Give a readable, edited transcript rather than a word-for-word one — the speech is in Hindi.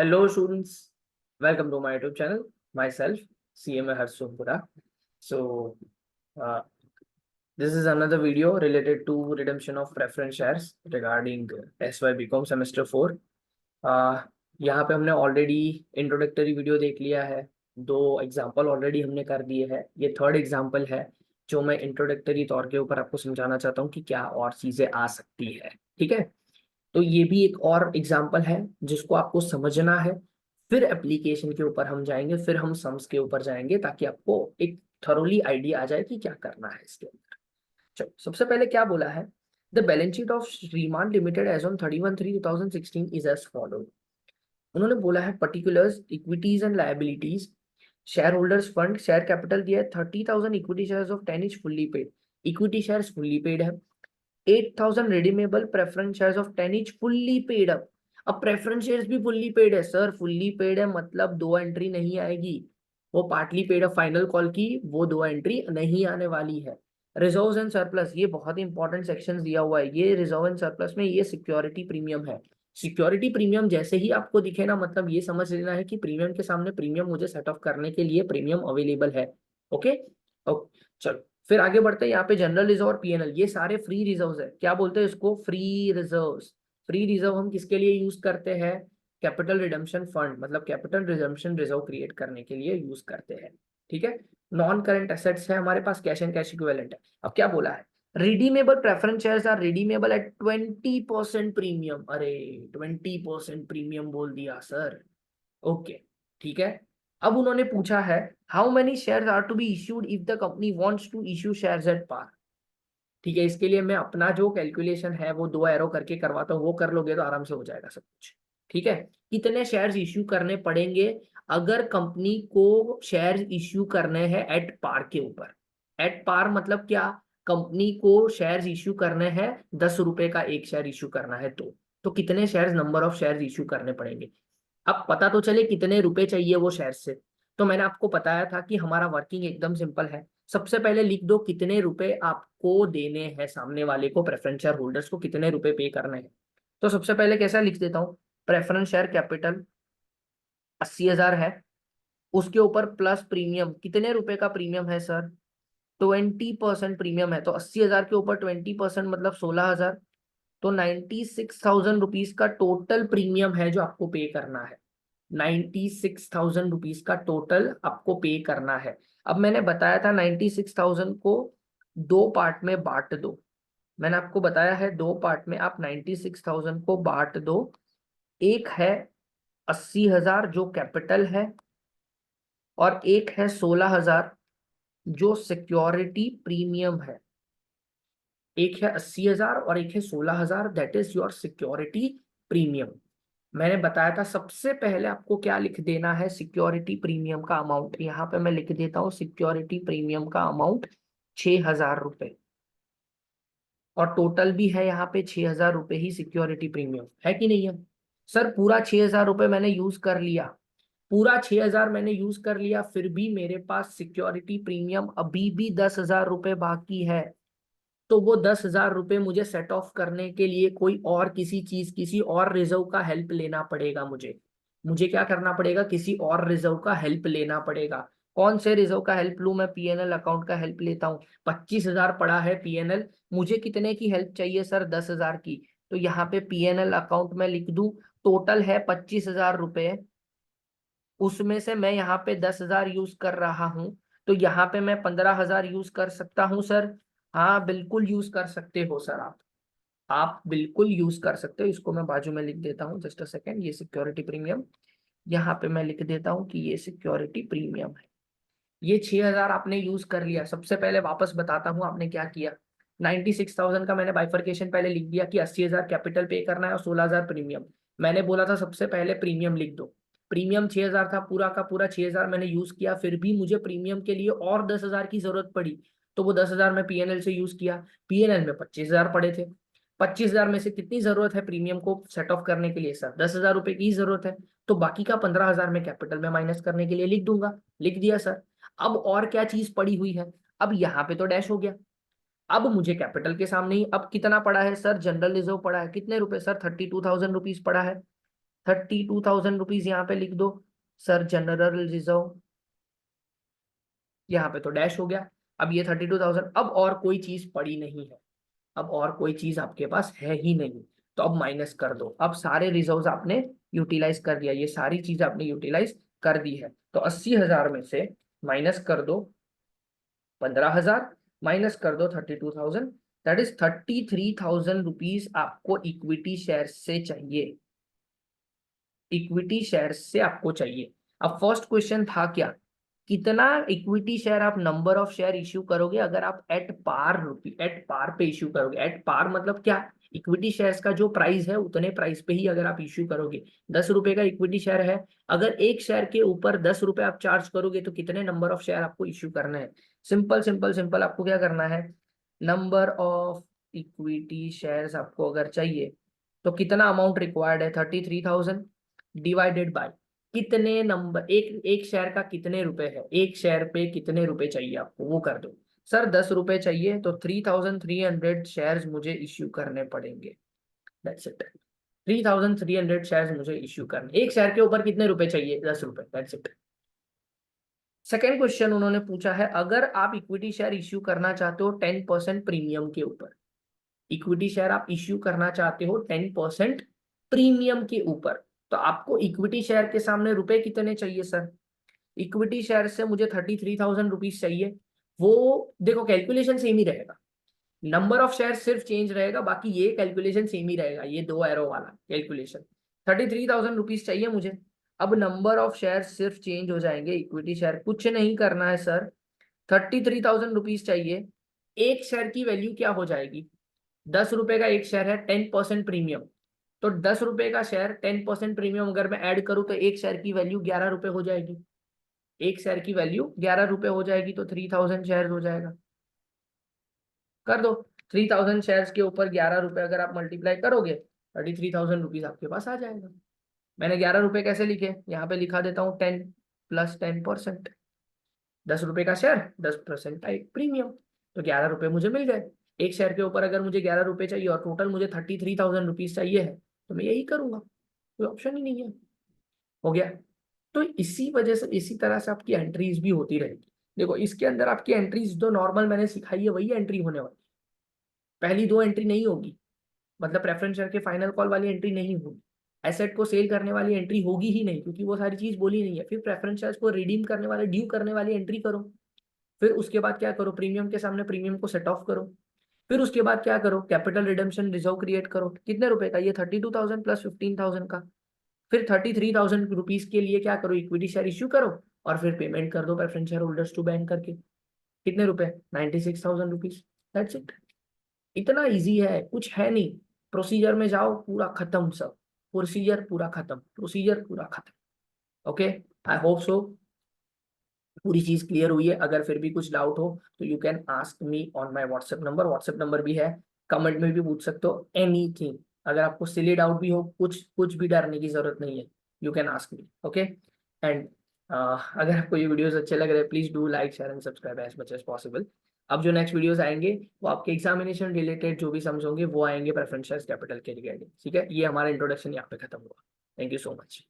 Hello students, welcome to my YouTube channel. Myself, CMA Harshundpura. So, uh, this is another video related to redemption of preference shares regarding SY BCom semester 4. यहाँ पे हमने ऑलरेडी इंट्रोडक्टरी वीडियो देख लिया है, 2 एग्जाम्पल ऑलरेडी हमने कर दिए हैं। ये थर्ड एग्जाम्पल है जो मैं इंट्रोडक्टरी तौर के ऊपर आपको समझाना चाहता हूँ कि क्या और चीज़ें आ सकती है। ठीक है, तो ये भी एक और एग्जाम्पल है जिसको आपको समझना है, फिर एप्लीकेशन के ऊपर हम जाएंगे, फिर हम सम्स के ऊपर जाएंगे ताकि आपको एक थरोली आइडिया आ जाए कि क्या करना है इसके अंदर। चलो, सबसे पहले क्या बोला है, the balance sheet of Shriman limited as on 31/3/2016 is as follow. उन्होंने बोला है particulars, equities and liabilities, share holders fund, share capital दिया है 30,000, equity shares of 10 is fully paid, equity shares fully paid है। 8,000 redeemable preference shares of 10 each fully paid up। अब प्रेफरेंस शेयर्स भी फुल्ली पेड है सर, फुल्ली पेड है मतलब 2 एंट्री नहीं आएगी, वो पार्टली पेड है फाइनल कॉल की, वो 2 एंट्री नहीं आने वाली है। रिजर्व्स एंड सरप्लस, ये बहुत ही इंपॉर्टेंट सेक्शन दिया हुआ है। ये रिजर्व एंड सरप्लस में ये सिक्योरिटी प्रीमियम है। सिक्योरिटी प्रीमियम जैसे ही आपको दिखे ना, मतलब ये समझ लेना है कि प्रीमियम के सामने प्रीमियम मुझे सेट ऑफ करने के लिए प्रीमियम अवेलेबल है। ओके ओके, चलो फिर आगे बढ़ते हैं। यहाँ पे जनरल रिजर्व और पीएनएल, ये सारे फ्री रिजर्व्स है। क्या बोलते हैं इसको? Free reserves. फ्री रिजर्व हम किसके लिए यूज करते हैं? कैपिटल रिडम्पशन फंड, मतलब कैपिटल रिडम्पशन रिजर्व क्रिएट करने के लिए यूज करते हैं। ठीक है, नॉन करंट एसेट्स है हमारे पास, कैश एंड कैश इक्विवेलेंट है। अब क्या बोला है, redeemable preference shares are redeemable at 20% premium. अरे 20% प्रीमियम बोल दिया सर। ओके, ठीक है। अब उन्होंने पूछा है how many shares are to be issued if the company wants to issue shares at par. ठीक है, इसके लिए मैं अपना जो कैलकुलेशन है वो 2 एरो करके करवाता हूँ, वो कर लोगे तो आराम से हो जाएगा सब कुछ। ठीक है, कितने शेयर्स इश्यू करने पड़ेंगे अगर कंपनी को शेयर्स इश्यू करने हैं एट पार के ऊपर? एट पार मतलब क्या? कंपनी को शेयर्स इश्यू करने हैं, 10 रुपए का एक शेयर इश्यू करना है तो कितने shares, number of shares issue करने पड़ेंगे। अब पता तो चले कितने रुपए चाहिए वो शेयर से। तो मैंने आपको बताया था कि हमारा वर्किंग एकदम सिंपल है। सबसे पहले लिख दो कितने रुपए आपको देने हैं सामने वाले को, प्रेफरेंस शेयर होल्डर्स को कितने रुपए पे करने हैं। तो सबसे पहले कैसा लिख देता हूँ, प्रेफरेंस शेयर कैपिटल 80,000 है, उसके ऊपर प्लस प्रीमियम, कितने रुपए का प्रीमियम है सर? 20% प्रीमियम है, तो 80,000 के ऊपर 20% मतलब 16,000, तो 96,000 रुपीज का टोटल प्रीमियम है जो आपको पे करना है। 96,000 रुपीज का टोटल आपको पे करना है। अब मैंने बताया था 96,000 को 2 पार्ट में बांट दो। मैंने आपको बताया है 2 पार्ट में आप 96,000 को बांट दो। एक है 80,000 जो कैपिटल है, और एक है 16,000 जो सिक्योरिटी प्रीमियम है। एक है 80,000 और एक है 16,000, that is your security premium. मैंने बताया था सबसे पहले आपको क्या लिख देना है, सिक्योरिटी प्रीमियम का अमाउंट। यहाँ पे मैं लिख देता हूँ सिक्योरिटी प्रीमियम का अमाउंट 6,000 रुपए, और टोटल भी है यहाँ पे 6,000 रुपए ही सिक्योरिटी प्रीमियम है कि नहीं है सर? पूरा 6,000 रुपए मैंने यूज कर लिया, पूरा 6,000 मैंने यूज कर लिया, फिर भी मेरे पास सिक्योरिटी प्रीमियम अभी भी 10,000 रुपए बाकी है। तो वो 10,000 रुपए मुझे सेट ऑफ करने के लिए कोई और किसी चीज, किसी और रिजर्व का हेल्प लेना पड़ेगा। मुझे क्या करना पड़ेगा? किसी और रिजर्व का हेल्प लेना पड़ेगा। कौन से रिजर्व का हेल्प लूं? मैं पीएनएल अकाउंट का हेल्प लेता हूँ। 25,000 पड़ा है पीएनएल, मुझे कितने की हेल्प चाहिए सर? 10,000 की। तो यहाँ पे पीएनएल अकाउंट में लिख दूं, टोटल है 25,000 रुपए, उसमें से मैं यहाँ पे 10,000 यूज कर रहा हूँ, तो यहाँ पे मैं 15,000 यूज कर सकता हूँ सर। हाँ बिल्कुल यूज कर सकते हो सर, आप बिल्कुल यूज कर सकते हो। इसको मैं बाजू में लिख देता हूँ, जस्ट अ सेकेंड। ये सिक्योरिटी प्रीमियम, यहाँ पे मैं लिख देता हूँ कि ये सिक्योरिटी प्रीमियम है। ये 6,000 आपने यूज कर लिया। सबसे पहले वापस बताता हूँ आपने क्या किया। 96,000 का मैंने बाइफर्केशन पहले लिख दिया कि 80,000 कैपिटल पे करना है और 16,000 प्रीमियम। मैंने बोला था सबसे पहले प्रीमियम लिख दो। प्रीमियम 6,000 था, पूरा का पूरा 6,000 मैंने यूज किया, फिर भी मुझे प्रीमियम के लिए और 10,000 की जरूरत पड़ी, तो वो 10,000 मैं पीएनएल से यूज किया। पीएनएल में 25,000 पड़े थे। 25,000 में से कितनी जरूरत है प्रीमियम को सेट ऑफ करने के लिए सर? 10,000 रुपए की जरूरत है, तो बाकी का 15,000 में कैपिटल में माइनस करने के लिए लिख दूंगा। लिख दिया सर। अब और क्या चीज पड़ी हुई है? अब यहाँ पे तो डैश हो गया। अब मुझे कैपिटल के सामने ही अब कितना पड़ा है सर? जनरल रिजर्व पड़ा है, कितने रुपए सर? 32,000 रुपीज पड़ा है। 32,000 रुपीज यहाँ पे लिख दो सर जनरल रिजर्व, यहाँ पे तो डैश हो गया। अब ये 32,000, अब और कोई चीज पड़ी नहीं है, अब और कोई चीज आपके पास है ही नहीं, तो अब माइनस कर दो। अब सारे रिजर्व्स आपने यूटिलाइज कर दिया, ये सारी चीज आपने यूटिलाइज कर दी है, तो 80,000 में से माइनस कर दो 15,000, माइनस कर दो 32,000, दैट इज 33,000 रुपीज आपको इक्विटी शेयर से चाहिए, इक्विटी शेयर से आपको चाहिए। अब फर्स्ट क्वेश्चन था क्या, कितना इक्विटी शेयर आप नंबर ऑफ शेयर इश्यू करोगे अगर आप एट पार पे इश्यू करोगे। एट पार मतलब क्या, इक्विटी शेयर्स का जो प्राइस है उतने प्राइस पे ही अगर आप इश्यू करोगे। 10 रुपए का इक्विटी शेयर है, अगर एक शेयर के ऊपर 10 रुपए आप चार्ज करोगे तो कितने नंबर ऑफ शेयर आपको इश्यू करना है। सिंपल सिंपल सिंपल, आपको क्या करना है, नंबर ऑफ इक्विटी शेयर्स आपको अगर चाहिए तो कितना अमाउंट रिक्वायर्ड है, 33,000 डिवाइडेड बाय कितने नंबर, एक शेयर का कितने रुपए है, एक शेयर पे कितने रुपए चाहिए आपको वो कर दो। सर 10 रुपए चाहिए तो 3,300 शेयर्स मुझे इश्यू करने पड़ेंगे, दैट्स इट। 3,300 शेयर्स मुझे इश्यू करने, एक शेयर के ऊपर कितने रुपए चाहिए, 10 रुपए, दैट्स इट। सेकेंड क्वेश्चन उन्होंने पूछा है, अगर आप इक्विटी शेयर इश्यू करना चाहते हो 10% प्रीमियम के ऊपर, इक्विटी शेयर आप इश्यू करना चाहते हो 10% प्रीमियम के ऊपर, तो आपको इक्विटी शेयर के सामने रुपए कितने चाहिए सर। इक्विटी शेयर से मुझे 33,000 रुपीज चाहिए, वो देखो कैलकुलेशन सेम ही रहेगा, नंबर ऑफ शेयर सिर्फ चेंज रहेगा, बाकी ये कैलकुलेशन सेम ही रहेगा, ये दो एरो वाला कैलकुलेशन। 33,000 रुपीज चाहिए मुझे, अब नंबर ऑफ शेयर सिर्फ चेंज हो जाएंगे, इक्विटी शेयर कुछ नहीं करना है सर। 33,000 रुपीज चाहिए, एक शेयर की वैल्यू क्या हो जाएगी, 10 रुपए का एक शेयर है, 10% प्रीमियम, तो 10 रुपए का शेयर 10% प्रीमियम अगर मैं ऐड करूं तो एक शेयर की वैल्यू 11 रुपए हो जाएगी, एक शेयर की वैल्यू 11 रुपए हो जाएगी, तो 3,000 शेयर हो जाएगा। कर दो, 3,000 शेयर्स के ऊपर 11 रुपए अगर आप मल्टीप्लाई करोगे 33,000 रुपीज आपके पास आ जाएगा। मैंने 11 रुपए कैसे लिखे, यहाँ पे लिखा देता हूँ 10 प्लस 10%, 10 रुपए का शेयर 10% का एक प्रीमियम, तो 11 रुपए मुझे मिल गए। एक शेयर के ऊपर अगर मुझे 11 रुपए चाहिए और टोटल मुझे 33,000 रुपीज चाहिए है, तो मैं यही करूंगा, कोई ऑप्शन ही नहीं है, हो गया। तो इसी वजह से, इसी तरह से आपकी एंट्रीज भी होती रहेगी। देखो इसके अंदर आपकी एंट्रीज जो नॉर्मल मैंने सिखाई है वही एंट्री होने वाली, पहली दो एंट्री नहीं होगी, मतलब प्रेफरेंस शेयर के फाइनल कॉल वाली एंट्री नहीं होगी, एसेट को सेल करने वाली एंट्री होगी ही नहीं, क्योंकि वो सारी चीज बोली नहीं है। फिर प्रेफरेंस शेयर को रिडीम करने वाले, ड्यू करने वाली एंट्री करो, फिर उसके बाद क्या करो, प्रीमियम के सामने प्रीमियम को सेट ऑफ करो, फिर उसके बाद क्या करो, कैपिटल रिडेम्पशन रिजर्व क्रिएट करो, कितने रुपए का, ये 32,000 प्लस 15,000 का, फिर 33,000 रुपीज के लिए क्या करो, इक्विटी शेयर इश्यू करो और फिर पेमेंट कर दो preference share holders to bank करके, कितने रुपए, 96,000 रुपीज, दैट्स इट। इतना इजी है, कुछ है नहीं, प्रोसीजर में जाओ पूरा खत्म सब, प्रोसीजर पूरा खत्म, प्रोसीजर पूरा खत्म। ओके, आई होप सो पूरी चीज क्लियर हुई है। अगर फिर भी कुछ डाउट हो तो you can ask me on my WhatsApp number भी है, कमेंट में भी पूछ सकते हो एनीथिंग। अगर आपको सिली डाउट भी हो, कुछ कुछ भी डरने की जरूरत नहीं है, you can ask me, okay. And अगर आपको ये वीडियोस अच्छे लग रहे हैं please do like share and subscribe as much as possible. अब जो नेक्स्ट वीडियोस आएंगे वो आपके एग्जामिनेशन रिलेटेड जो भी समझोगे वो आएंगे प्रेफरेंस शेयर कैपिटल के रिगार्डिंग, ठीक है। ये हमारा इंट्रोडक्शन यहाँ पे खत्म हुआ, थैंक यू सो मच।